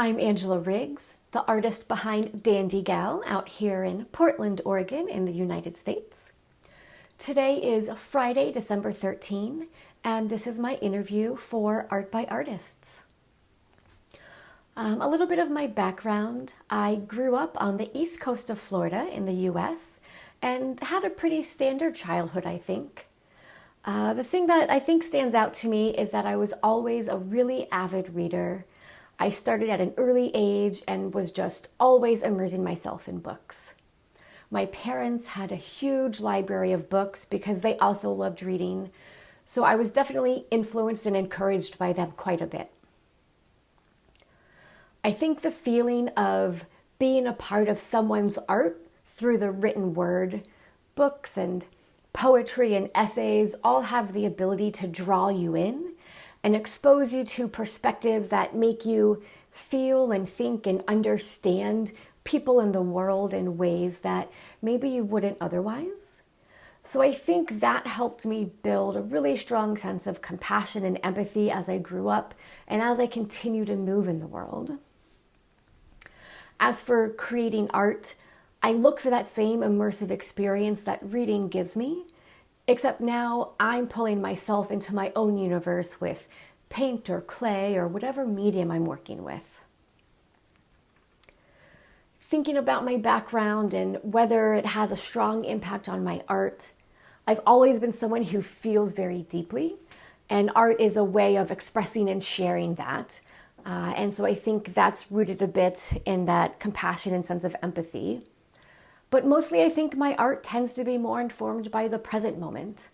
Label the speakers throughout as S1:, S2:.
S1: I'm Angela Riggs, the artist behind Dandy Gal out here in Portland, Oregon in the United States. Today is Friday, December 13, and this is my interview for Art by Artists. A little bit of my background. I grew up on the east coast of Florida in the US and had a pretty standard childhood, I think. The thing that I think stands out to me is that I was always a really avid reader. I started at an early age and was just always immersing myself in books. My parents had a huge library of books because they also loved reading, so I was definitely influenced and encouraged by them quite a bit. I think the feeling of being a part of someone's art through the written word, books and poetry and essays all have the ability to draw you in and expose you to perspectives that make you feel and think and understand people in the world in ways that maybe you wouldn't otherwise. So I think that helped me build a really strong sense of compassion and empathy as I grew up and as I continue to move in the world. As for creating art, I look for that same immersive experience that reading gives me, except now I'm pulling myself into my own universe with paint or clay or whatever medium I'm working with. Thinking about my background and whether it has a strong impact on my art, I've always been someone who feels very deeply, and art is a way of expressing and sharing that. And so I think that's rooted a bit in that compassion and sense of empathy. But mostly I think my art tends to be more informed by the present moment.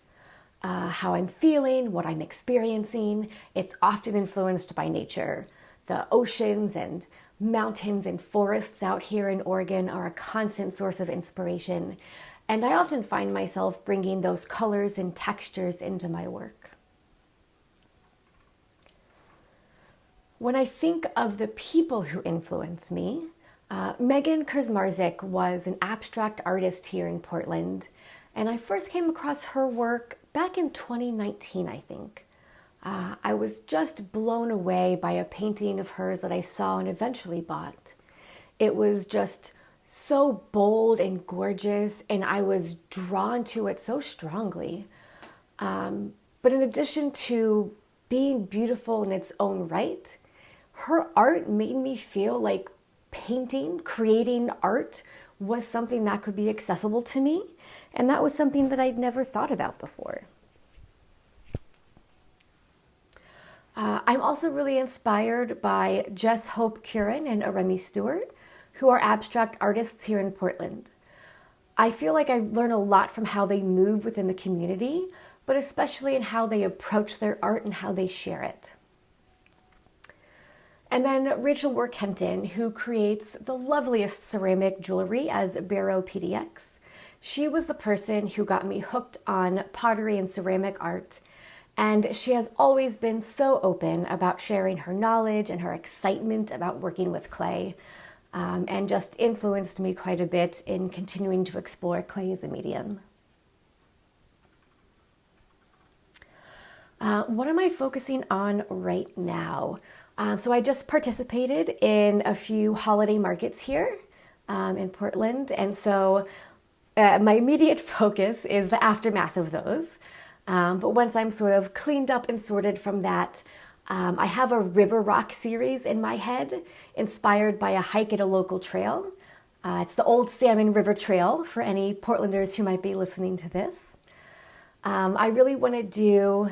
S1: How I'm feeling, what I'm experiencing. It's often influenced by nature. The oceans and mountains and forests out here in Oregon are a constant source of inspiration. And I often find myself bringing those colors and textures into my work. When I think of the people who influence me, Megan Kurzmarzik was an abstract artist here in Portland, and I first came across her work back in 2019, I think. I was just blown away by a painting of hers that I saw and eventually bought. It was just so bold and gorgeous, and I was drawn to it so strongly. But in addition to being beautiful in its own right, her art made me feel like painting, creating art was something that could be accessible to me. And that was something that I'd never thought about before. I'm also really inspired by Jess Hope Curran and Aremi Stewart, who are abstract artists here in Portland. I feel like I learn a lot from how they move within the community, but especially in how they approach their art and how they share it. And then Rachel Workhenton, who creates the loveliest ceramic jewelry as Barrow PDX. She was the person who got me hooked on pottery and ceramic art, and she has always been so open about sharing her knowledge and her excitement about working with clay, and just influenced me quite a bit in continuing to explore clay as a medium. What am I focusing on right now? So I just participated in a few holiday markets here in Portland. And so my immediate focus is the aftermath of those. But once I'm sort of cleaned up and sorted from that, I have a river rock series in my head inspired by a hike at a local trail. It's the Old Salmon River Trail for any Portlanders who might be listening to this. I really want to do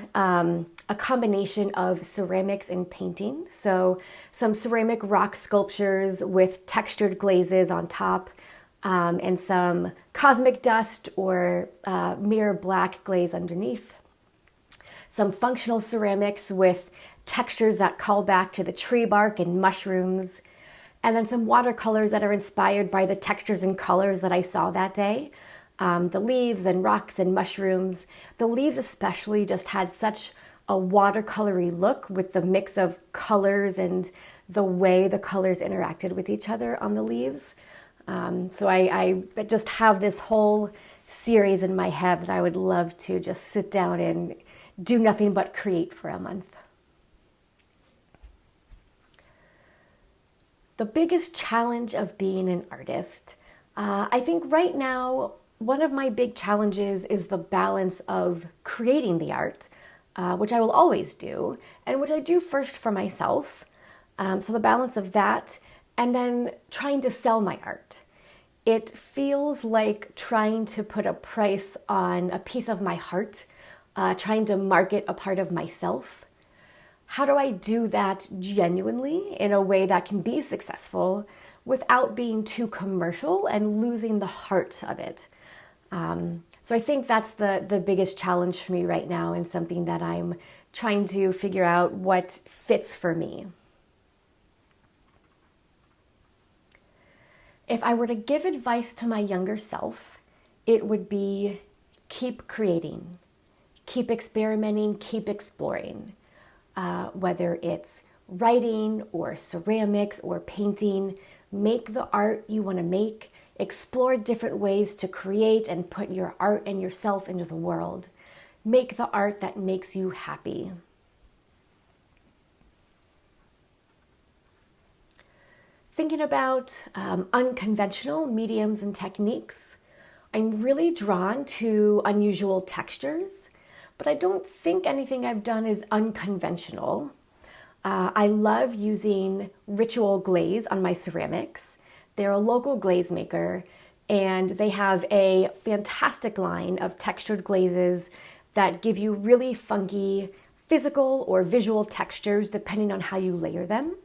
S1: a combination of ceramics and painting. So some ceramic rock sculptures with textured glazes on top, and some cosmic dust or mirror black glaze underneath. Some functional ceramics with textures that call back to the tree bark and mushrooms. And then some watercolors that are inspired by the textures and colors that I saw that day. The leaves and rocks and mushrooms. The leaves especially just had such a watercolory look with the mix of colors and the way the colors interacted with each other on the leaves. So I just have this whole series in my head that I would love to just sit down and do nothing but create for a month. The biggest challenge of being an artist. I think right now, one of my big challenges is the balance of creating the art, which I will always do, and which I do first for myself. So the balance of that, and then trying to sell my art. It feels like trying to put a price on a piece of my heart, trying to market a part of myself. How do I do that genuinely in a way that can be successful without being too commercial and losing the heart of it? So I think that's the biggest challenge for me right now, and something that I'm trying to figure out what fits for me. If I were to give advice to my younger self, it would be keep creating, keep experimenting, keep exploring. Whether it's writing or ceramics or painting, make the art you want to make, explore different ways to create and put your art and yourself into the world. Make the art that makes you happy. Thinking about unconventional mediums and techniques, I'm really drawn to unusual textures, but I don't think anything I've done is unconventional. I love using Ritual Glaze on my ceramics. They're a local glaze maker, and they have a fantastic line of textured glazes that give you really funky physical or visual textures depending on how you layer them.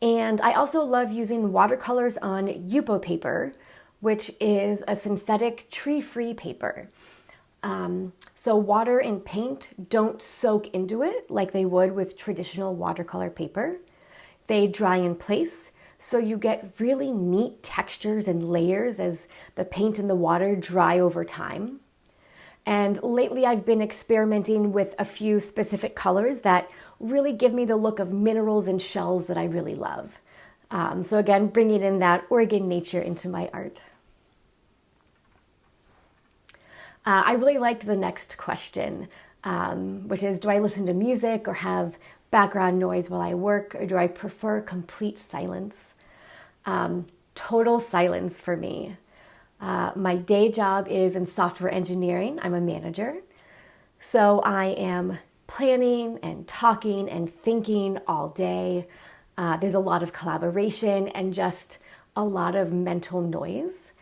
S1: And I also love using watercolors on Yupo paper, which is a synthetic tree-free paper. So water and paint don't soak into it like they would with traditional watercolor paper. They dry in place, so you get really neat textures and layers as the paint and the water dry over time. And lately I've been experimenting with a few specific colors that really give me the look of minerals and shells that I really love. So again, bringing in that Oregon nature into my art. I really liked the next question, which is, do I listen to music or have background noise while I work, or do I prefer complete silence? Total silence for me. My day job is in software engineering. I'm a manager. So I am planning and talking and thinking all day. There's a lot of collaboration and just a lot of mental noise.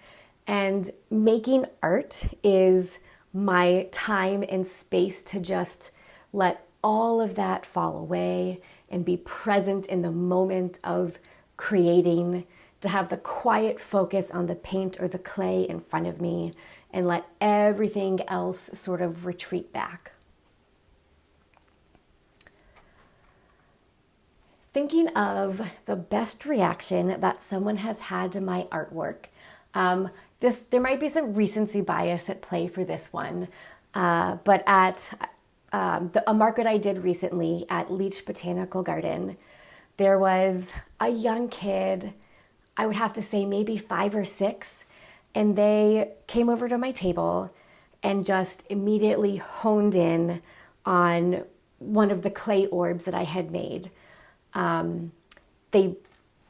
S1: And making art is my time and space to just let all of that fall away and be present in the moment of creating, to have the quiet focus on the paint or the clay in front of me and let everything else sort of retreat back. Thinking of the best reaction that someone has had to my artwork. There might be some recency bias at play for this one, but at a market I did recently at Leach Botanical Garden, there was a young kid, I would have to say maybe 5 or 6, and they came over to my table and just immediately honed in on one of the clay orbs that I had made. They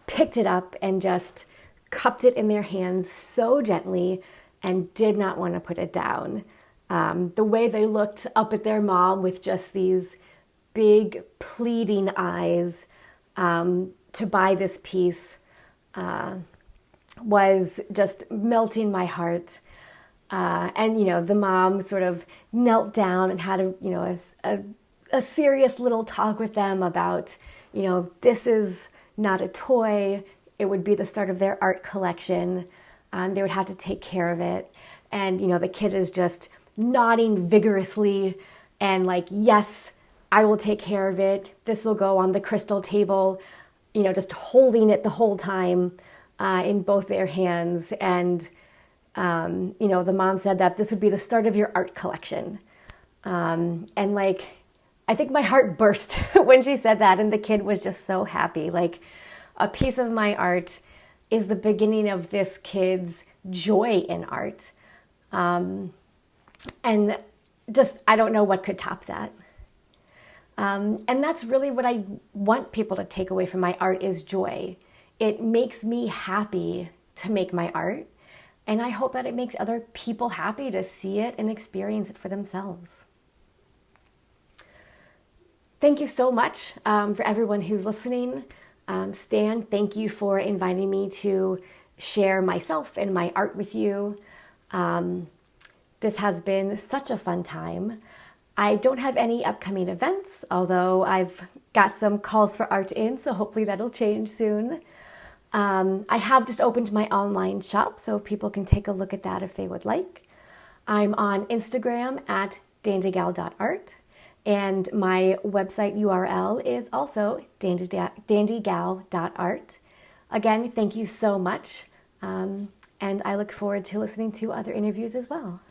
S1: picked it up and just cupped it in their hands so gently and did not want to put it down. The way they looked up at their mom with just these big pleading eyes to buy this piece was just melting my heart. And, the mom sort of knelt down and had a serious little talk with them about, this is not a toy. It would be the start of their art collection. They would have to take care of it. And, the kid is just nodding vigorously and like, yes, I will take care of it. This will go on the crystal table, just holding it the whole time in both their hands. And, the mom said that this would be the start of your art collection. And I think my heart burst when she said that. And the kid was just so happy. Like, a piece of my art is the beginning of this kid's joy in art. And just, I don't know what could top that. And that's really what I want people to take away from my art is joy. It makes me happy to make my art, and I hope that it makes other people happy to see it and experience it for themselves. Thank you so much for everyone who's listening. Stan, thank you for inviting me to share myself and my art with you. This has been such a fun time. I don't have any upcoming events, although I've got some calls for art in, so hopefully that'll change soon. I have just opened my online shop, so people can take a look at that if they would like. I'm on Instagram at dandygal.art, and my website URL is also dandygal.art. Again, thank you so much, and I look forward to listening to other interviews as well.